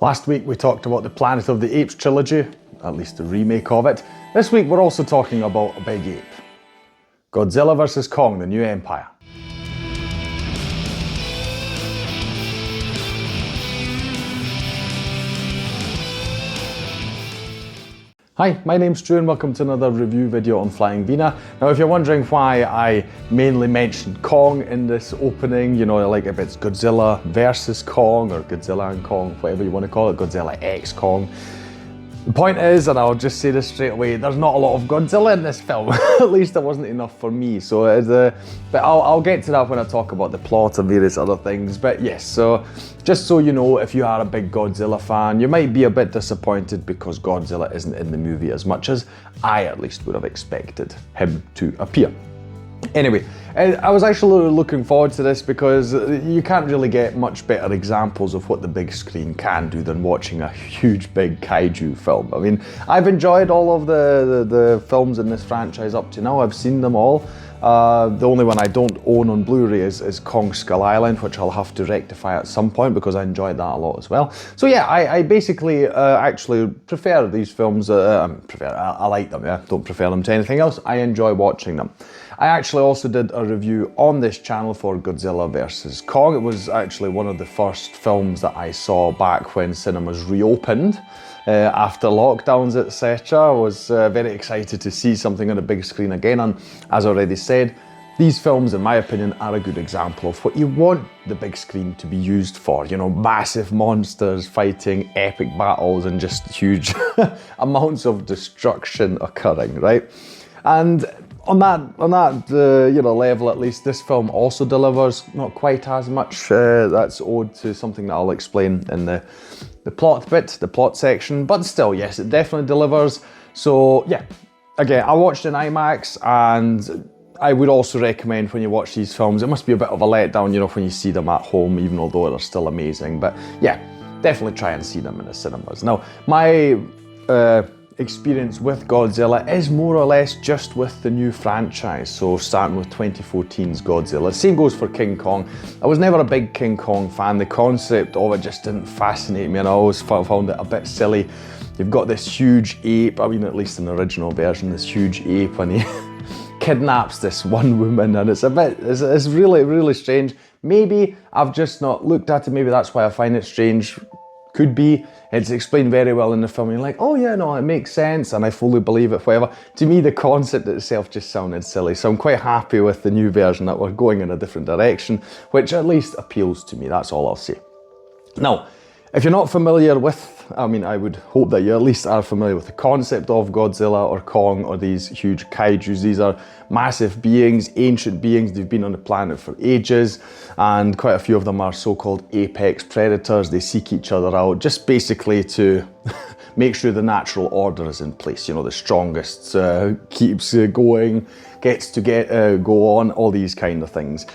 Last week we talked about the Planet of the Apes trilogy, at least the remake of it. This week we're also talking about a big ape. Godzilla vs. Kong, The New Empire. Hi, my name's Stu and welcome to another review video on Flying Wiener. Now if you're wondering why I mainly mentioned Kong in this opening, you know, like if it's Godzilla versus Kong or Godzilla and Kong, whatever you want to call it, Godzilla X Kong. The point is, and I'll just say this straight away, there's not a lot of Godzilla in this film. At least there wasn't enough for me. So, but I'll get to that when I talk about the plot and various other things. But yes, so just so you know, if you are a big Godzilla fan, you might be a bit disappointed because Godzilla isn't in the movie as much as I at least would have expected him to appear. Anyway, I was actually looking forward to this because you can't really get much better examples of what the big screen can do than watching a huge big kaiju film. I mean, I've enjoyed all of the films in this franchise up to now. I've seen them all. The only one I don't own on Blu-ray is Kong Skull Island, which I'll have to rectify at some point because I enjoyed that a lot as well. So yeah, I basically actually prefer these films. I like them, yeah. Don't prefer them to anything else. I enjoy watching them. I actually also did a review on this channel for Godzilla vs. Kong. It was actually one of the first films that I saw back when cinemas reopened. After lockdowns, etc. I was very excited to see something on a big screen again, and as I already said, these films, in my opinion, are a good example of what you want the big screen to be used for. You know, massive monsters fighting epic battles and just huge amounts of destruction occurring, right? And on that level, at least, this film also delivers. Not quite as much. That's owed to something that I'll explain in the plot bit, the plot section, but still, yes, it definitely delivers. So yeah, again, I watched in IMAX, and I would also recommend when you watch these films, it must be a bit of a letdown, you know, when you see them at home, even although they're still amazing. But yeah, definitely try and see them in the cinemas. Now, my experience with Godzilla is more or less just with the new franchise, so starting with 2014's Godzilla. Same goes for King Kong. I was never a big King Kong fan. The concept of it just didn't fascinate me, and I always found it a bit silly. You've got this huge ape, I mean, at least in the original version, this huge ape, and he kidnaps this one woman, and it's really, really strange. Maybe I've just not looked at it, maybe that's why I find it strange. Could be. It's explained very well in the film. You're like, oh yeah, no, it makes sense, and I fully believe it, whatever. To me, the concept itself just sounded silly, so I'm quite happy with the new version that we're going in a different direction, which at least appeals to me, that's all I'll say. Now, if you're not familiar with, I mean, I would hope that you at least are familiar with the concept of Godzilla or Kong or these huge kaijus. These are massive beings, ancient beings. They've been on the planet for ages, and quite a few of them are so-called apex predators. They seek each other out, just basically to make sure the natural order is in place. You know, the strongest keeps going, gets to go on, all these kind of things.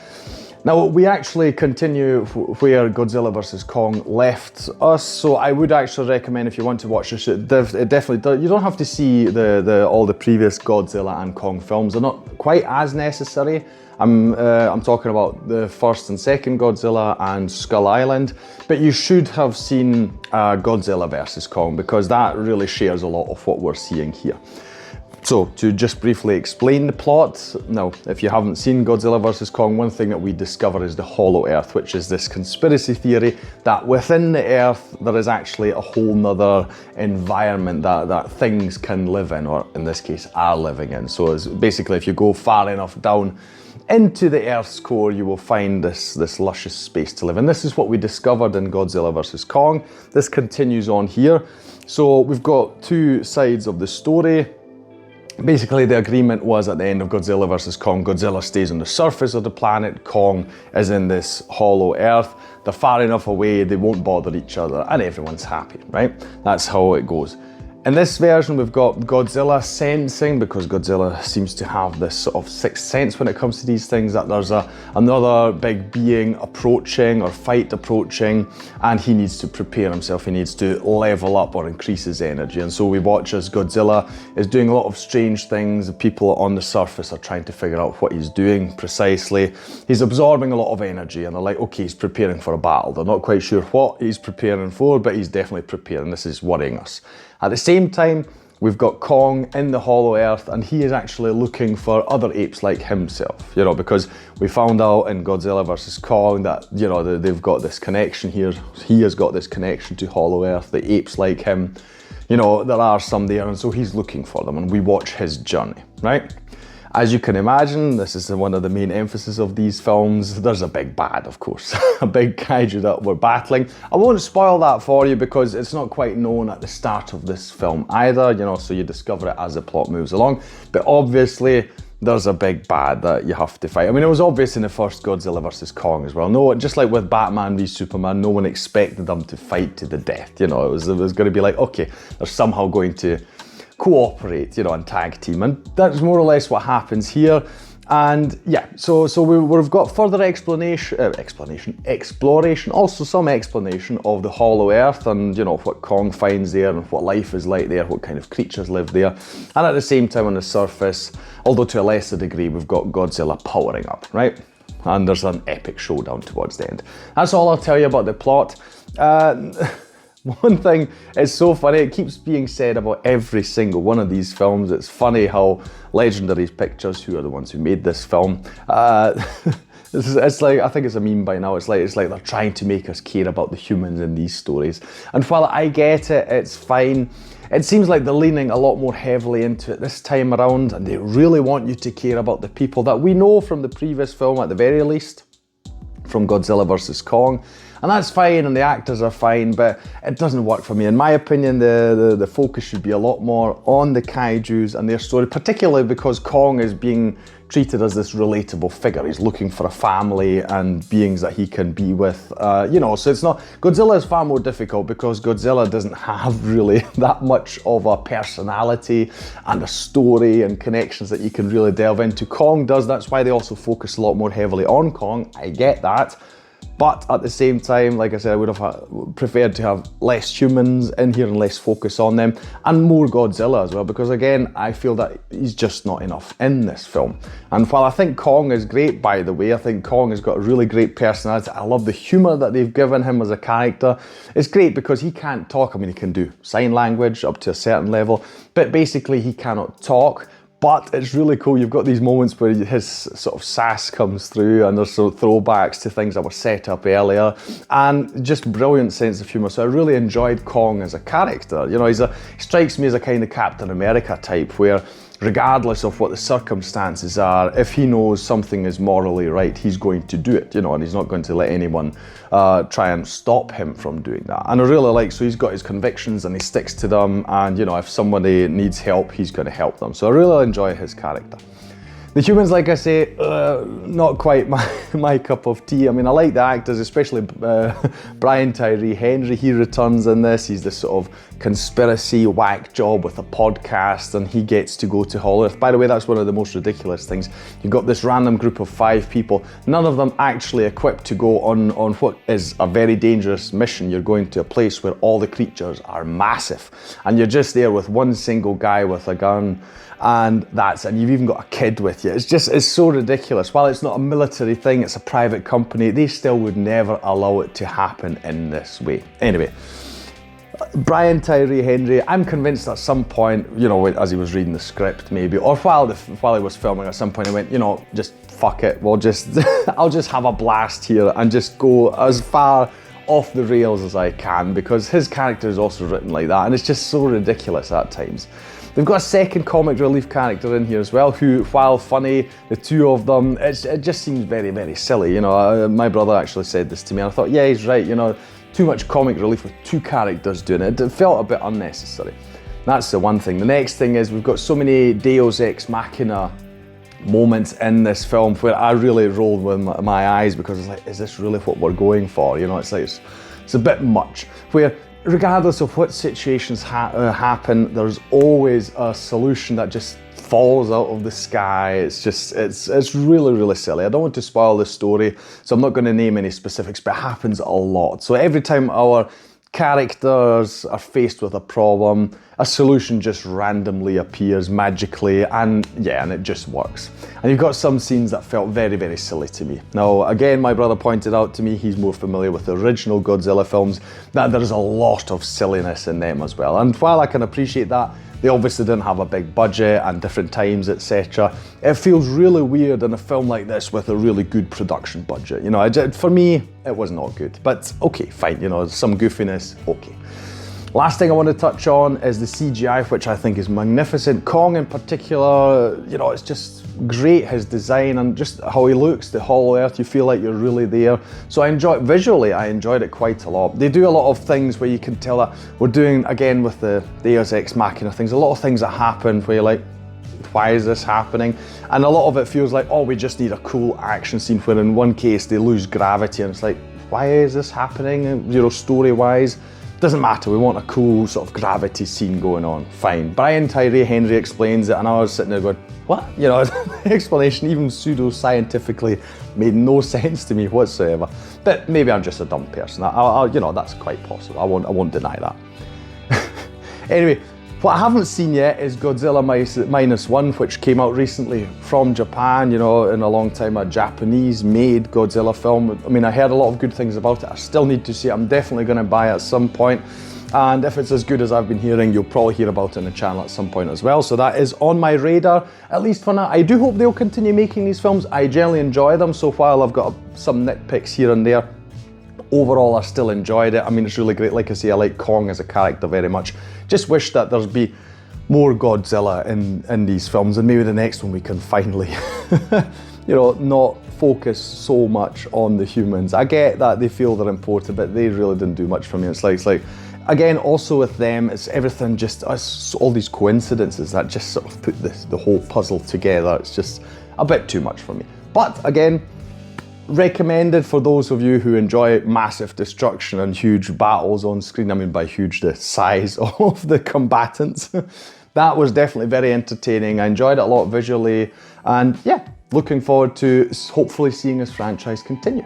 Now, we actually continue where Godzilla vs. Kong left us, so I would actually recommend, if you want to watch this, it definitely does. You don't have to see all the previous Godzilla and Kong films. They're not quite as necessary. I'm talking about the first and second Godzilla and Skull Island, but you should have seen Godzilla vs. Kong because that really shares a lot of what we're seeing here. So, to just briefly explain the plot, now, if you haven't seen Godzilla vs. Kong, one thing that we discover is the Hollow Earth, which is this conspiracy theory that within the Earth there is actually a whole nother environment that things can live in, or in this case, are living in. So, it's basically, if you go far enough down into the Earth's core, you will find this luscious space to live in. This is what we discovered in Godzilla vs. Kong. This continues on here. So, we've got two sides of the story. Basically, the agreement was at the end of Godzilla vs. Kong, Godzilla stays on the surface of the planet, Kong is in this hollow earth. They're far enough away, they won't bother each other, and everyone's happy, right? That's how it goes. In this version, we've got Godzilla sensing, because Godzilla seems to have this sort of sixth sense when it comes to these things, that there's another big being approaching or fight approaching, and he needs to prepare himself. He needs to level up or increase his energy. And so we watch as Godzilla is doing a lot of strange things. The people on the surface are trying to figure out what he's doing precisely. He's absorbing a lot of energy, and they're like, okay, he's preparing for a battle. They're not quite sure what he's preparing for, but he's definitely preparing. This is worrying us. At the same time, we've got Kong in the Hollow Earth, and he is actually looking for other apes like himself, you know, because we found out in Godzilla vs. Kong that, you know, they've got this connection here. He has got this connection to Hollow Earth, the apes like him, you know, there are some there, and so he's looking for them, and we watch his journey, right? As you can imagine, this is one of the main emphasis of these films. There's a big bad, of course, a big kaiju that we're battling. I won't spoil that for you because it's not quite known at the start of this film either, you know, so you discover it as the plot moves along. But obviously, there's a big bad that you have to fight. I mean, it was obvious in the first Godzilla vs. Kong as well. No, just like with Batman v Superman, no one expected them to fight to the death. You know, it was going to be like, okay, they're somehow going to cooperate, you know, and tag team, and that's more or less what happens here. And yeah, so we've got further exploration, also some explanation of the Hollow Earth, and you know what Kong finds there and what life is like there, what kind of creatures live there. And at the same time, on the surface, although to a lesser degree, we've got Godzilla powering up, right? And there's an epic showdown towards the end. That's all I'll tell you about the plot. One thing, it's so funny, it keeps being said about every single one of these films. It's funny how Legendary Pictures, who are the ones who made this film, it's like, I think it's a meme by now, it's like they're trying to make us care about the humans in these stories. And while I get it, it's fine, it seems like they're leaning a lot more heavily into it this time around, and they really want you to care about the people that we know from the previous film at the very least, from Godzilla vs. Kong. And that's fine, and the actors are fine, but it doesn't work for me. In my opinion, the focus should be a lot more on the kaijus and their story, particularly because Kong is being treated as this relatable figure. He's looking for a family and beings that he can be with, you know, so it's not, Godzilla is far more difficult because Godzilla doesn't have really that much of a personality and a story and connections that you can really delve into. Kong does, that's why they also focus a lot more heavily on Kong, I get that. But at the same time, like I said, I would have preferred to have less humans in here and less focus on them, and more Godzilla as well, because again, I feel that he's just not enough in this film. And while I think Kong is great, by the way, I think Kong has got a really great personality. I love the humor that they've given him as a character. It's great because he can't talk. I mean, he can do sign language up to a certain level, but basically he cannot talk. But it's really cool, you've got these moments where his sort of sass comes through, and there's sort of throwbacks to things that were set up earlier, and just brilliant sense of humour. So I really enjoyed Kong as a character. You know, he strikes me as a kind of Captain America type, where regardless of what the circumstances are, if he knows something is morally right, he's going to do it, you know, and he's not going to let anyone try and stop him from doing that. And I really like, so he's got his convictions and he sticks to them, and you know, if somebody needs help, he's going to help them. So I really enjoy his character. The humans, like I say, not quite my cup of tea. I mean, I like the actors, especially Bryan Tyree Henry. He returns in this. He's this sort of conspiracy whack job with a podcast, and he gets to go to Hollow Earth. By the way, that's one of the most ridiculous things. You've got this random group of 5 people, none of them actually equipped to go on what is a very dangerous mission. You're going to a place where all the creatures are massive, and you're just there with one single guy with a gun, and you've even got a kid with you. It's so ridiculous. While it's not a military thing, it's a private company, they still would never allow it to happen in this way. Anyway, Bryan Tyree Henry, I'm convinced at some point, you know, as he was reading the script maybe, or while he was filming at some point, he went, you know, just fuck it, I'll just have a blast here and just go as far off the rails as I can, because his character is also written like that, and it's just so ridiculous at times. They've got a second comic relief character in here as well, who, while funny, the two of them, it just seems very, very silly. You know, my brother actually said this to me, and I thought, yeah, he's right, you know, too much comic relief with 2 characters doing it. It felt a bit unnecessary. That's the one thing. The next thing is we've got so many Deus Ex Machina moments in this film where I really rolled with my eyes, because it's like, is this really what we're going for? You know, it's like, it's a bit much. Where regardless of what situations happen, there's always a solution that just falls out of the sky. It's really, really silly. I don't want to spoil the story, so I'm not going to name any specifics, but it happens a lot. So every time our characters are faced with a problem, a solution just randomly appears magically, and it just works. And you've got some scenes that felt very, very silly to me. Now, again, my brother pointed out to me, he's more familiar with the original Godzilla films, that there's a lot of silliness in them as well. And while I can appreciate that, they obviously didn't have a big budget and different times, etc. It feels really weird in a film like this with a really good production budget. You know, for me, it was not good. But okay, fine, you know, some goofiness, okay. Last thing I want to touch on is the CGI, which I think is magnificent. Kong in particular, you know, it's just great, his design and just how he looks, the Hollow Earth, you feel like you're really there. So visually, I enjoyed it quite a lot. They do a lot of things where you can tell that we're doing, again with the Deus Ex Machina things, a lot of things that happen where you're like, why is this happening? And a lot of it feels like, oh, we just need a cool action scene, where in one case they lose gravity and it's like, why is this happening? You know, story-wise. Doesn't matter, we want a cool sort of gravity scene going on, fine. Bryan Tyree Henry explains it and I was sitting there going, what? You know, the explanation, even pseudo-scientifically, made no sense to me whatsoever. But maybe I'm just a dumb person, you know, that's quite possible, I won't deny that. Anyway, what I haven't seen yet is Godzilla Minus One, which came out recently from Japan, you know, in a long time, a Japanese-made Godzilla film. I mean, I heard a lot of good things about it. I still need to see it. I'm definitely going to buy it at some point. And if it's as good as I've been hearing, you'll probably hear about it on the channel at some point as well. So that is on my radar, at least for now. I do hope they'll continue making these films. I generally enjoy them. So while I've got some nitpicks here and there, overall, I still enjoyed it. I mean, it's really great. Like I say, I like Kong as a character very much. Just wish that there'd be more Godzilla in these films, and maybe the next one we can finally, you know, not focus so much on the humans. I get that they feel they're important, but they really didn't do much for me. It's like, again, also with them, it's everything just, all these coincidences that just sort of put the whole puzzle together. It's just a bit too much for me. But again, recommended for those of you who enjoy massive destruction and huge battles on screen. I mean by huge, the size of the combatants. That was definitely very entertaining. I enjoyed it a lot visually, and yeah, looking forward to hopefully seeing this franchise continue.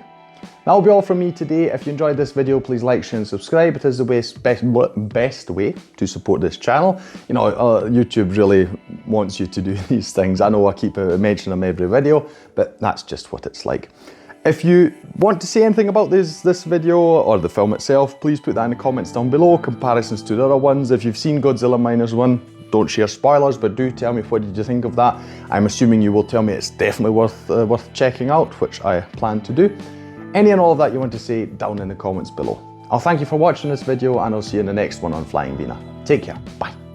That'll be all from me today. If you enjoyed this video, please like, share and subscribe. It is the best way to support this channel. You know, YouTube really wants you to do these things. I know I keep mentioning them every video, but that's just what it's like. If you want to say anything about this video or the film itself, please put that in the comments down below, comparisons to the other ones. If you've seen Godzilla Minus One, don't share spoilers, but do tell me what did you think of that. I'm assuming you will tell me it's definitely worth checking out, which I plan to do. Any and all of that you want to say down in the comments below. I'll thank you for watching this video, and I'll see you in the next one on Flying Wiener. Take care, bye.